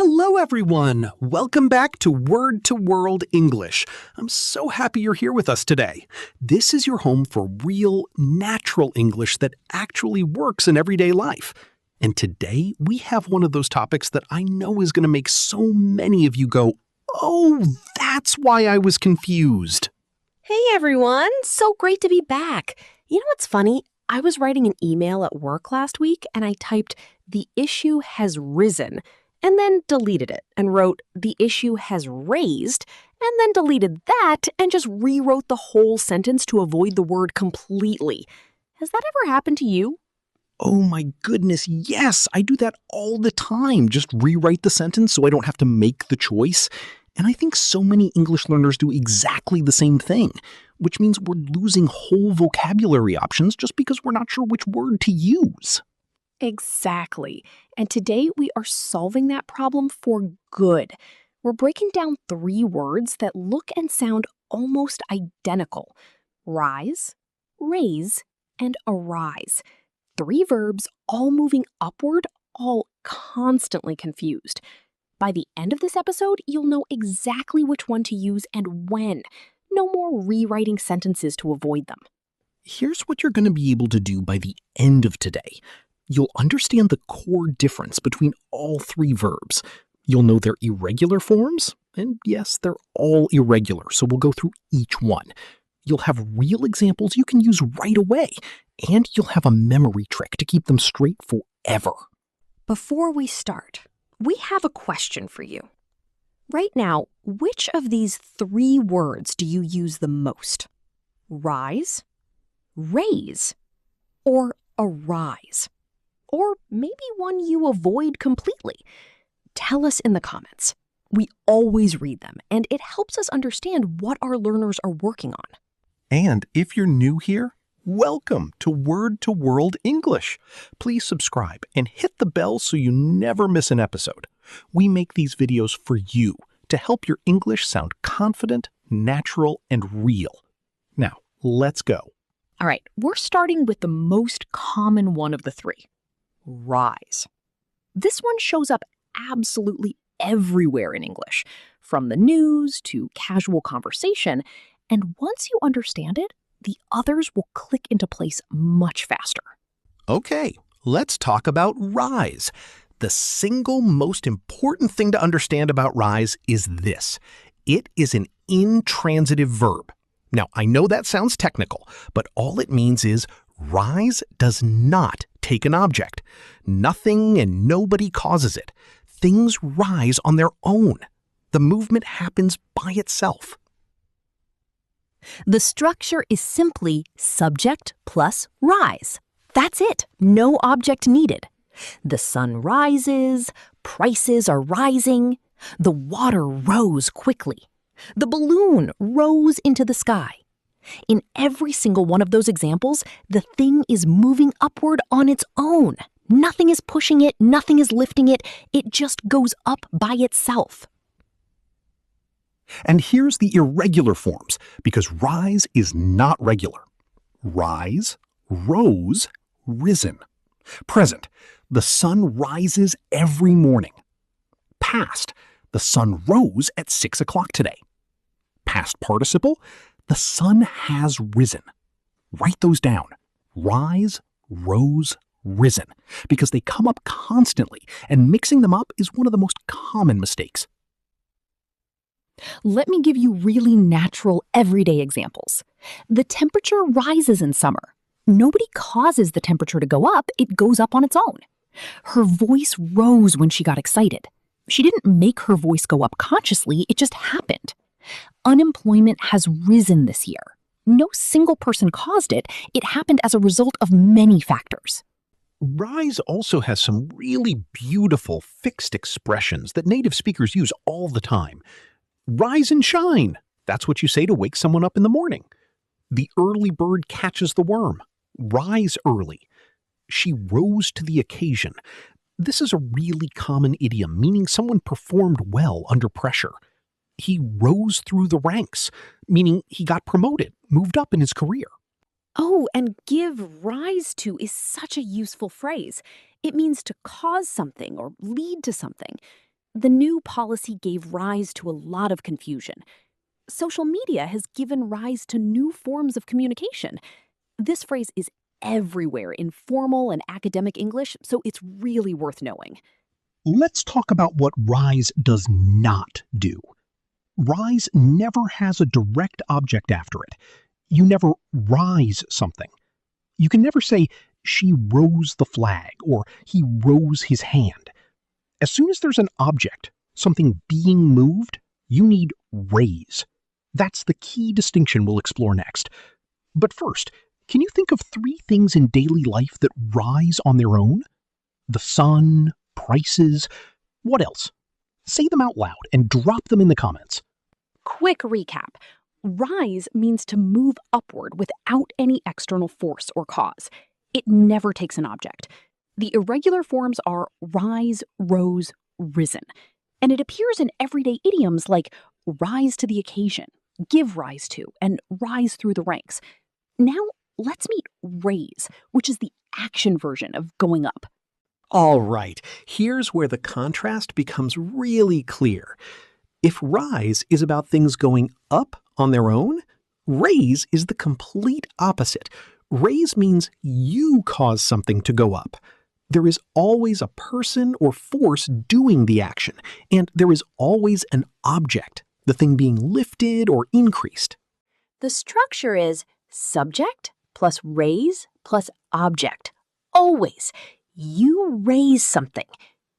Hello, everyone. Welcome back to Word to World English. I'm so happy you're here with us today. This is your home for real, natural English that actually works in everyday life. And today, we have one of those topics that I know is going to make so many of you go, "Oh, that's why I was confused." Hey everyone, so great to be back. You know what's funny? I was writing an email at work last week and I typed, "The issue has risen," and then deleted it and wrote, "The issue has raised," and then deleted that and just rewrote the whole sentence to avoid the word completely. Has that ever happened to you? Oh my goodness, yes, I do that all the time. Just rewrite the sentence so I don't have to make the choice. And I think so many English learners do exactly the same thing, which means we're losing whole vocabulary options just because we're not sure which word to use. Exactly. And today we are solving that problem for good. We're breaking down 3 words that look and sound almost identical: rise, raise, and arise. 3 verbs all moving upward, all constantly confused. By the end of this episode, you'll know exactly which one to use and when. No more rewriting sentences to avoid them. Here's what you're going to be able to do by the end of today. You'll understand the core difference between all 3 verbs. You'll know their irregular forms, and yes, they're all irregular, so we'll go through each one. You'll have real examples you can use right away, and you'll have a memory trick to keep them straight forever. Before we start, we have a question for you. Right now, which of these 3 words do you use the most? Rise, raise, or arise? Or maybe one you avoid completely? Tell us in the comments. We always read them, and it helps us understand what our learners are working on. And if you're new here, welcome to Word to World English. Please subscribe and hit the bell so you never miss an episode. We make these videos for you to help your English sound confident, natural, and real. Now, let's go. All right, we're starting with the most common one of the 3. Rise. This one shows up absolutely everywhere in English, from the news to casual conversation, and once you understand it, the others will click into place much faster. Okay, let's talk about rise. The single most important thing to understand about rise is this. It is an intransitive verb. Now, I know that sounds technical, but all it means is rise does not take an object. Nothing and nobody causes it. Things rise on their own. The movement happens by itself. The structure is simply subject plus rise. That's it. No object needed. The sun rises, prices are rising, the water rose quickly, the balloon rose into the sky. In every single one of those examples, the thing is moving upward on its own. Nothing is pushing it, nothing is lifting it, it just goes up by itself. And here's the irregular forms, because rise is not regular. Rise, rose, risen. Present, the sun rises every morning. Past, the sun rose at 6 o'clock today. Past participle, the sun has risen. Write those down. Rise, rose, risen, because they come up constantly, and mixing them up is one of the most common mistakes. Let me give you really natural, everyday examples. The temperature rises in summer. Nobody causes the temperature to go up, it goes up on its own. Her voice rose when she got excited. She didn't make her voice go up consciously, it just happened. Unemployment has risen this year. No single person caused it, it happened as a result of many factors. Rise also has some really beautiful fixed expressions that native speakers use all the time. Rise and shine. That's what you say to wake someone up in the morning. The early bird catches the worm. Rise early. She rose to the occasion. This is a really common idiom, meaning someone performed well under pressure. He rose through the ranks, meaning he got promoted, moved up in his career. Oh, and give rise to is such a useful phrase. It means to cause something or lead to something. The new policy gave rise to a lot of confusion. Social media has given rise to new forms of communication. This phrase is everywhere in formal and academic English, so it's really worth knowing. Let's talk about what rise does not do. Rise never has a direct object after it. You never rise something. You can never say, she rose the flag, or he rose his hand. As soon as there's an object, something being moved, you need raise. That's the key distinction we'll explore next. But first, can you think of 3 things in daily life that rise on their own? The sun, prices, what else? Say them out loud and drop them in the comments. Quick recap. Rise means to move upward without any external force or cause. It never takes an object. The irregular forms are rise, rose, risen. And it appears in everyday idioms like rise to the occasion, give rise to, and rise through the ranks. Now, let's meet raise, which is the action version of going up. All right, here's where the contrast becomes really clear. If rise is about things going up on their own, raise is the complete opposite. Raise means you cause something to go up. There is always a person or force doing the action, and there is always an object, the thing being lifted or increased. The structure is subject plus raise plus object. Always. You raise something.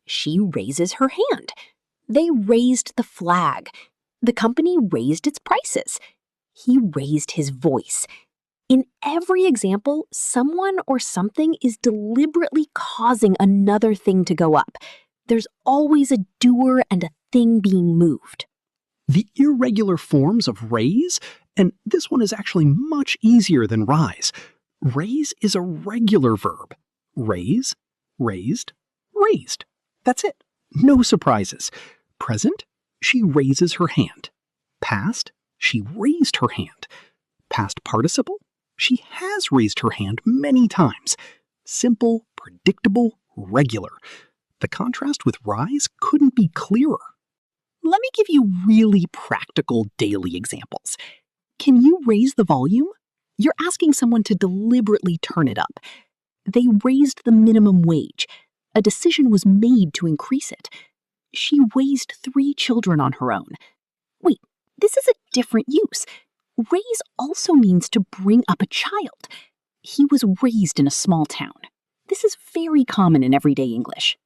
She raises her hand. They raised the flag. The company raised its prices. He raised his voice. In every example, someone or something is deliberately causing another thing to go up. There's always a doer and a thing being moved. The irregular forms of raise, and this one is actually much easier than rise. Raise is a regular verb. Raise, raised, raised. That's it. No surprises. Present, she raises her hand. Past, she raised her hand. Past participle, she has raised her hand many times. Simple, predictable, regular. The contrast with rise couldn't be clearer. Let me give you really practical daily examples. Can you raise the volume? You're asking someone to deliberately turn it up. They raised the minimum wage. A decision was made to increase it. She raised 3 children on her own. Wait, this is a different use. Raise also means to bring up a child. He was raised in a small town. This is very common in everyday English.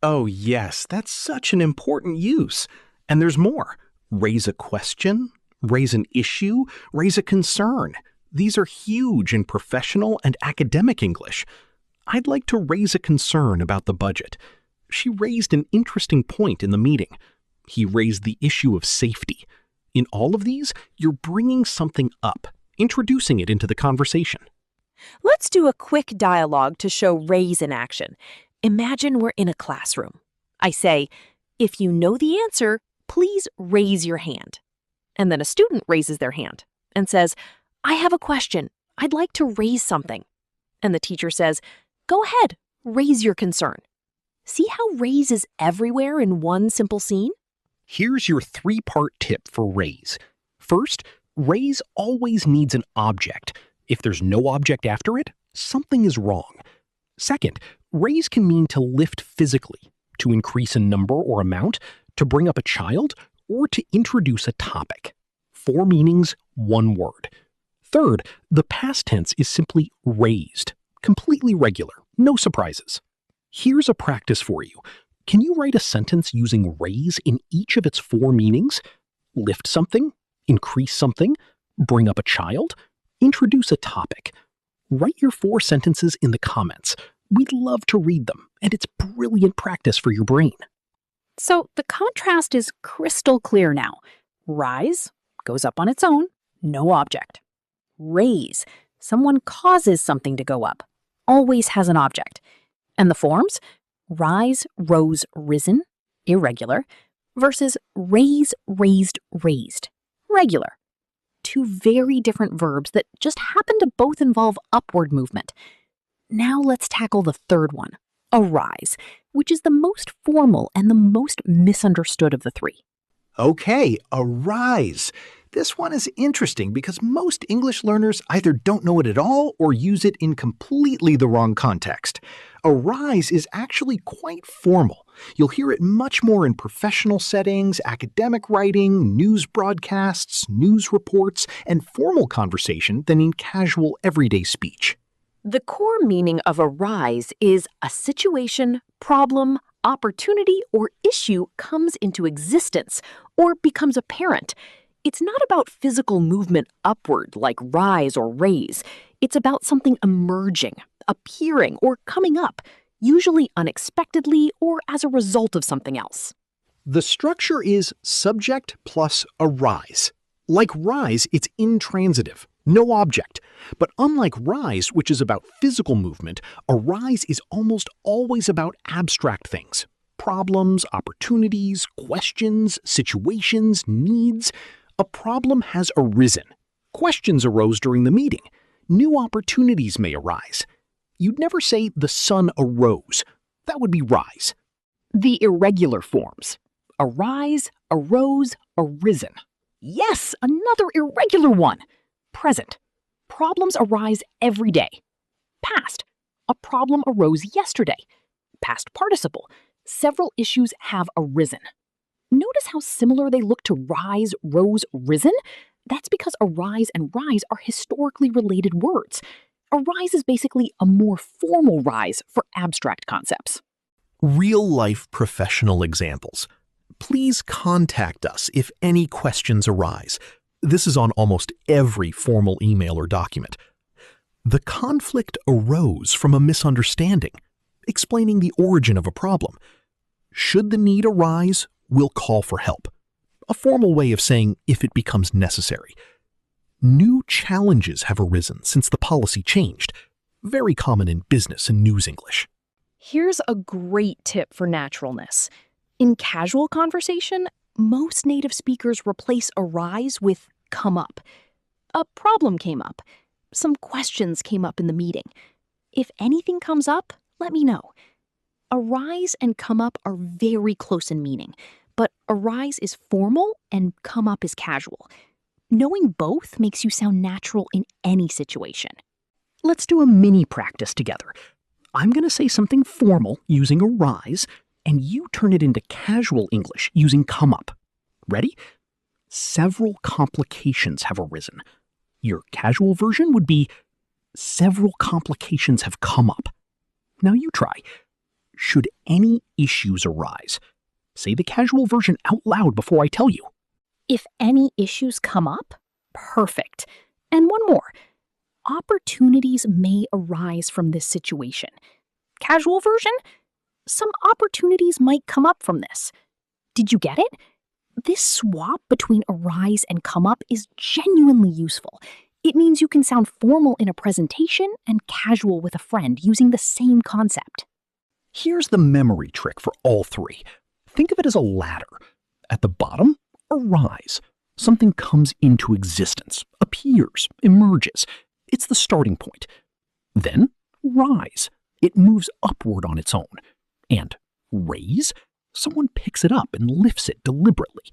Oh yes, that's such an important use. And there's more. Raise a question, raise an issue, raise a concern. These are huge in professional and academic English. I'd like to raise a concern about the budget. She raised an interesting point in the meeting. He raised the issue of safety. In all of these, you're bringing something up, introducing it into the conversation. Let's do a quick dialogue to show raise in action. Imagine we're in a classroom. I say, if you know the answer, please raise your hand. And then a student raises their hand and says, I have a question. I'd like to raise something. And the teacher says, go ahead, raise your concern. See how raise is everywhere in one simple scene? Here's your 3-part tip for raise. First, raise always needs an object. If there's no object after it, something is wrong. Second, raise can mean to lift physically, to increase a number or amount, to bring up a child, or to introduce a topic. 4 meanings, 1 word. Third, the past tense is simply raised, completely regular, no surprises. Here's a practice for you. Can you write a sentence using raise in each of its 4 meanings? Lift something, increase something, bring up a child, introduce a topic. Write your 4 sentences in the comments. We'd love to read them, and it's brilliant practice for your brain. So the contrast is crystal clear now. Rise goes up on its own, no object. Raise, someone causes something to go up, always has an object. And the forms? Rise, rose, risen, irregular, versus raise, raised, raised, regular. 2 very different verbs that just happen to both involve upward movement. Now let's tackle the third one, a rise, which is the most formal and the most misunderstood of the three. Okay, a rise. This one is interesting because most English learners either don't know it at all or use it in completely the wrong context. A rise is actually quite formal. You'll hear it much more in professional settings, academic writing, news broadcasts, news reports, and formal conversation than in casual everyday speech. The core meaning of a rise is a situation, problem, opportunity, or issue comes into existence or becomes apparent. It's not about physical movement upward like rise or raise. It's about something emerging, appearing, or coming up, usually unexpectedly or as a result of something else. The structure is subject plus a rise. Like rise, it's intransitive, no object. But unlike rise, which is about physical movement, a rise is almost always about abstract things. Problems, opportunities, questions, situations, needs. A problem has arisen. Questions arose during the meeting. New opportunities may arise. You'd never say the sun arose. That would be rise. The irregular forms: arise, arose, arisen. Yes, another irregular one. Present: problems arise every day. Past: a problem arose yesterday. Past participle: several issues have arisen. Notice how similar they look to rise, rose, risen? That's because arise and rise are historically related words. Arise is basically a more formal rise for abstract concepts. Real-life professional examples. Please contact us if any questions arise. This is on almost every formal email or document. The conflict arose from a misunderstanding, explaining the origin of a problem. Should the need arise, we'll call for help. A formal way of saying if it becomes necessary. New challenges have arisen since the policy changed. Very common in business and news English. Here's a great tip for naturalness. In casual conversation, most native speakers replace arise with come up. A problem came up. Some questions came up in the meeting. If anything comes up, let me know. Arise and come up are very close in meaning, but arise is formal and come up is casual. Knowing both makes you sound natural in any situation. Let's do a mini practice together. I'm going to say something formal using arise, and you turn it into casual English using come up. Ready? Several complications have arisen. Your casual version would be several complications have come up. Now you try. Should any issues arise? Say the casual version out loud before I tell you. If any issues come up, perfect. And one more. Opportunities may arise from this situation. Casual version? Some opportunities might come up from this. Did you get it? This swap between arise and come up is genuinely useful. It means you can sound formal in a presentation and casual with a friend using the same concept. Here's the memory trick for all three. Think of it as a ladder. At the bottom, arise. Something comes into existence, appears, emerges. It's the starting point. Then, rise. It moves upward on its own. And raise, someone picks it up and lifts it deliberately.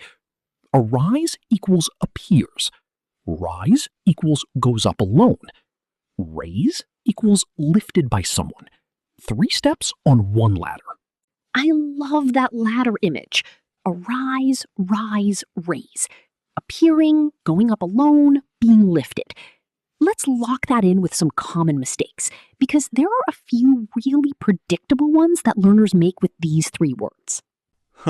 Arise equals appears. Rise equals goes up alone. Raise equals lifted by someone. 3 steps on one ladder. I love that ladder image. Arise, rise, raise. Appearing, going up alone, being lifted. Let's lock that in with some common mistakes, because there are a few really predictable ones that learners make with these 3 words.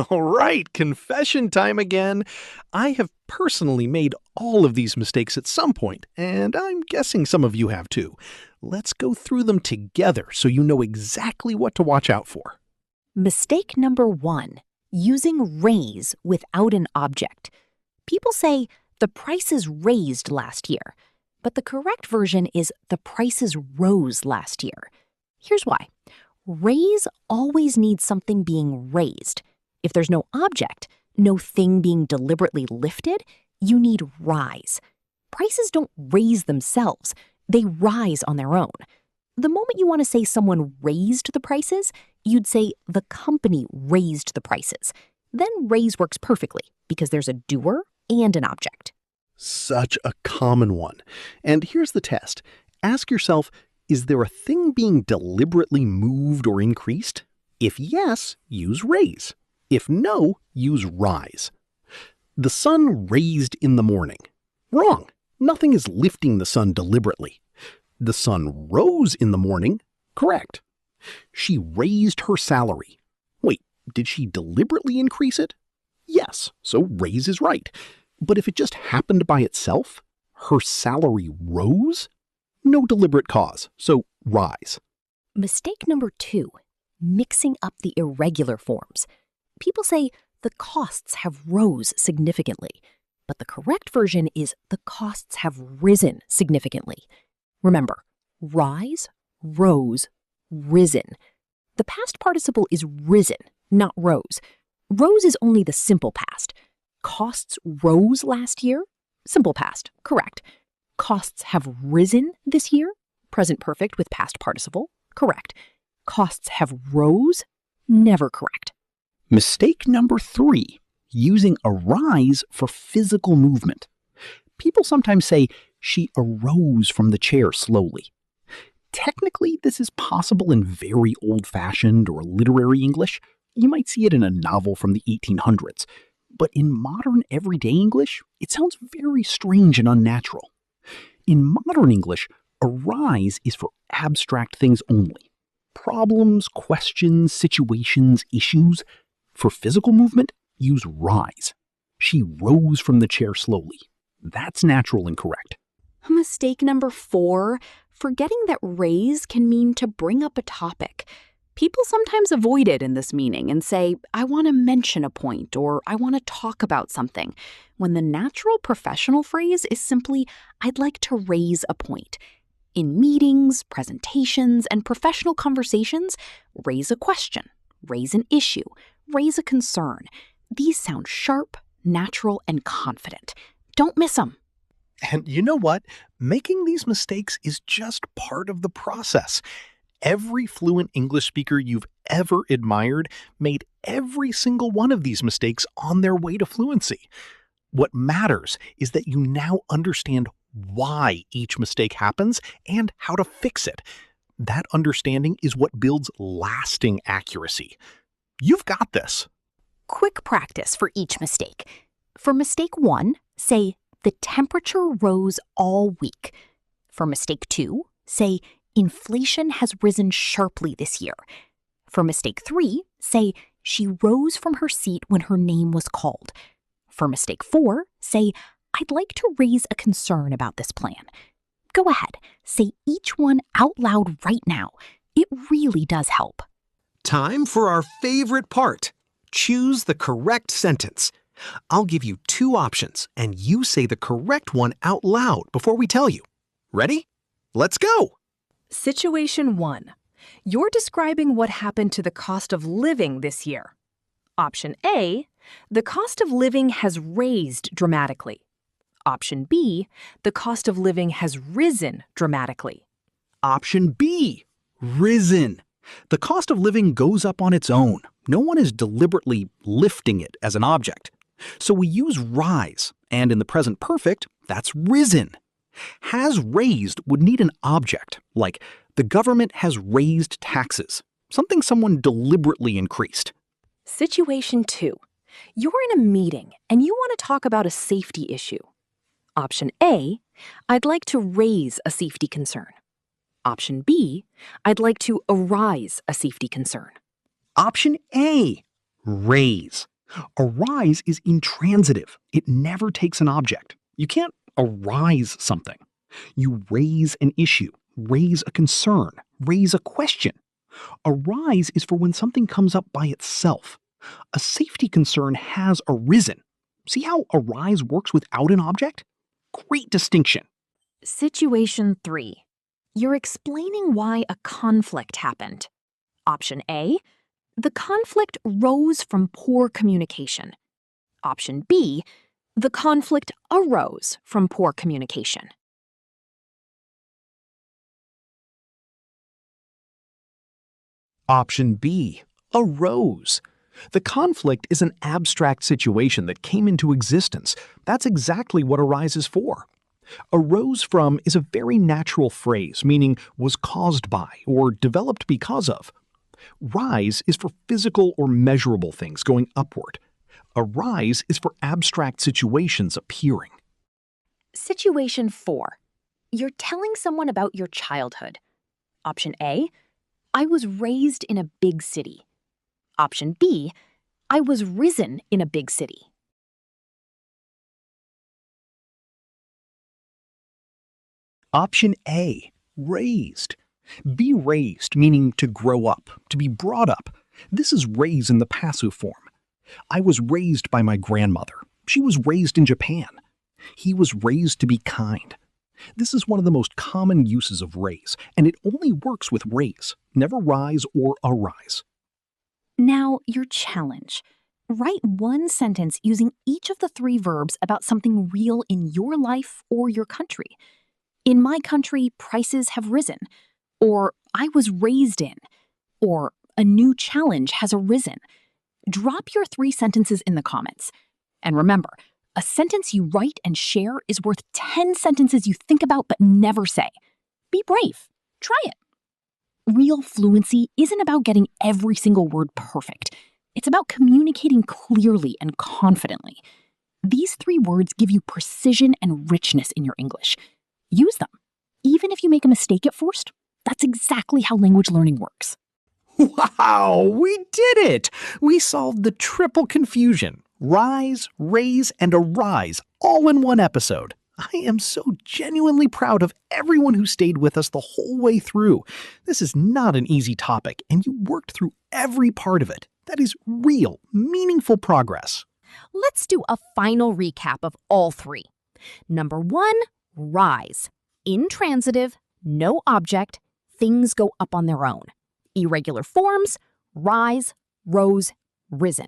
All right, confession time again. I have personally made all of these mistakes at some point, and I'm guessing some of you have too. Let's go through them together so you know exactly what to watch out for. Mistake number 1, using raise without an object. People say, the prices raised last year, but the correct version is the prices rose last year. Here's why. Raise always needs something being raised. If there's no object, no thing being deliberately lifted, you need rise. Prices don't raise themselves. They rise on their own. The moment you want to say someone raised the prices, you'd say the company raised the prices. Then raise works perfectly because there's a doer and an object. Such a common one. And here's the test. Ask yourself, is there a thing being deliberately moved or increased? If yes, use raise. If no, use rise. The sun raised in the morning. Wrong. Nothing is lifting the sun deliberately. The sun rose in the morning. Correct. She raised her salary. Wait, did she deliberately increase it? Yes, so raise is right. But if it just happened by itself, her salary rose? No deliberate cause, so rise. Mistake number 2, mixing up the irregular forms. People say the costs have rose significantly, but the correct version is the costs have risen significantly. Remember, rise, rose, risen. The past participle is risen, not rose. Rose is only the simple past. Costs rose last year? Simple past, correct. Costs have risen this year? Present perfect with past participle, correct. Costs have rose? Never correct. Mistake number 3, using arise for physical movement. People sometimes say, she arose from the chair slowly. Technically, this is possible in very old-fashioned or literary English. You might see it in a novel from the 1800s. But in modern everyday English, it sounds very strange and unnatural. In modern English, arise is for abstract things only. Problems, questions, situations, issues. For physical movement, use rise. She rose from the chair slowly. That's natural and correct. Mistake number 4, forgetting that raise can mean to bring up a topic. People sometimes avoid it in this meaning and say, I want to mention a point or I want to talk about something, when the natural professional phrase is simply, I'd like to raise a point. In meetings, presentations, and professional conversations, raise a question, raise an issue, raise a concern. These sound sharp, natural, and confident. Don't miss them. And you know what? Making these mistakes is just part of the process. Every fluent English speaker you've ever admired made every single one of these mistakes on their way to fluency. What matters is that you now understand why each mistake happens and how to fix it. That understanding is what builds lasting accuracy. You've got this. Quick practice for each mistake. For mistake 1, say, the temperature rose all week. For mistake 2, say, inflation has risen sharply this year. For mistake 3, say, she rose from her seat when her name was called. For mistake 4, say, I'd like to raise a concern about this plan. Go ahead, say each one out loud right now. It really does help. Time for our favorite part. Choose the correct sentence. I'll give you 2 options, and you say the correct one out loud before we tell you. Ready? Let's go! Situation 1. You're describing what happened to the cost of living this year. Option A, the cost of living has raised dramatically. Option B, the cost of living has risen dramatically. Option B, risen. The cost of living goes up on its own. No one is deliberately lifting it as an object. So we use rise, and in the present perfect, that's risen. Has raised would need an object, like the government has raised taxes, something someone deliberately increased. Situation 2. You're in a meeting and you want to talk about a safety issue. Option A, I'd like to raise a safety concern. Option B, I'd like to arise a safety concern. Option A, raise. Arise is intransitive. It never takes an object. You can't arise something. You raise an issue, raise a concern, raise a question. Arise is for when something comes up by itself. A safety concern has arisen. See how arise works without an object? Great distinction. Situation 3. You're explaining why a conflict happened. Option A, the conflict rose from poor communication. Option B, the conflict arose from poor communication. Option B, arose. The conflict is an abstract situation that came into existence. That's exactly what arise is for. Arose from is a very natural phrase, meaning was caused by or developed because of. Rise is for physical or measurable things going upward. Arise is for abstract situations appearing. Situation 4. You're telling someone about your childhood. Option A, I was raised in a big city. Option B, I was risen in a big city. Option A, raised. Be raised, meaning to grow up, to be brought up. This is raise in the passive form. I was raised by my grandmother. She was raised in Japan. He was raised to be kind. This is one of the most common uses of raise, and it only works with raise, never rise or arise. Now, your challenge. Write one sentence using each of the 3 verbs about something real in your life or your country. In my country, prices have risen. Or I was raised in. Or a new challenge has arisen. Drop your 3 sentences in the comments. And remember, a sentence you write and share is worth 10 sentences you think about but never say. Be brave. Try it. Real fluency isn't about getting every single word perfect. It's about communicating clearly and confidently. These 3 words give you precision and richness in your English. Use them. Even if you make a mistake at first, that's exactly how language learning works. Wow, we did it! We solved the triple confusion. Rise, raise, and arise, all in one episode. I am so genuinely proud of everyone who stayed with us the whole way through. This is not an easy topic, and you worked through every part of it. That is real, meaningful progress. Let's do a final recap of all 3. Number 1, rise. Intransitive, no object, things go up on their own. Irregular forms, rise, rose, risen.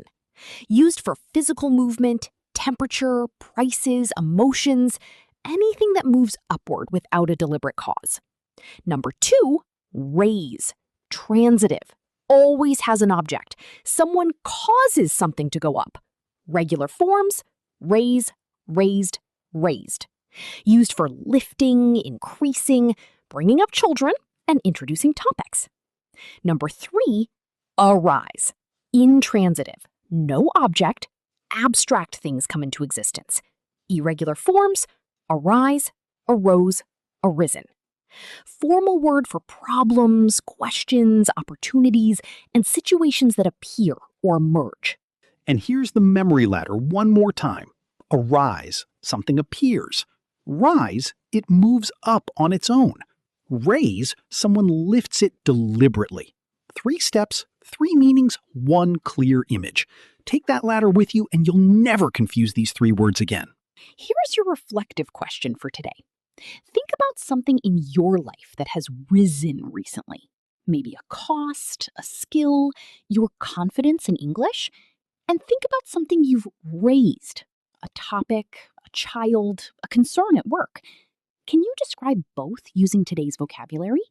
Used for physical movement, temperature, prices, emotions, anything that moves upward without a deliberate cause. Number 2, raise. Transitive. Always has an object. Someone causes something to go up. Regular forms, raise, raised, raised. Used for lifting, increasing, bringing up children, and introducing topics. Number 3, arise. Intransitive. No object, abstract things come into existence. Irregular forms, arise, arose, arisen. Formal word for problems, questions, opportunities, and situations that appear or emerge. And here's the memory ladder one more time. Arise, something appears. Rise, it moves up on its own. Raise, someone lifts it deliberately. 3 steps, 3 meanings, 1 clear image. Take that ladder with you and you'll never confuse these 3 words again. Here's your reflective question for today. Think about something in your life that has risen recently. Maybe a cost, a skill, your confidence in English. And think about something you've raised, a topic, a child, a concern at work. Can you describe both using today's vocabulary?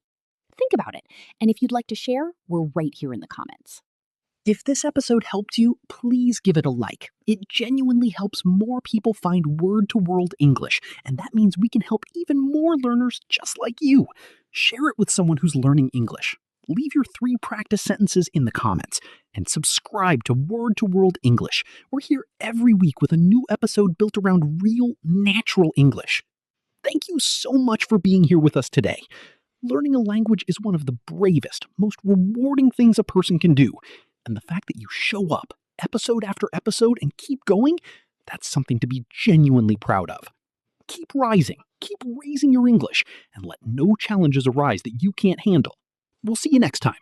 Think about it, and if you'd like to share, we're right here in the comments. If this episode helped you, please give it a like. It genuinely helps more people find word-to-world English, and that means we can help even more learners just like you. Share it with someone who's learning English. Leave your 3 practice sentences in the comments, and subscribe to Word-to-World English. We're here every week with a new episode built around real, natural English. Thank you so much for being here with us today. Learning a language is one of the bravest, most rewarding things a person can do. And the fact that you show up episode after episode and keep going, that's something to be genuinely proud of. Keep rising, keep raising your English, and let no challenges arise that you can't handle. We'll see you next time.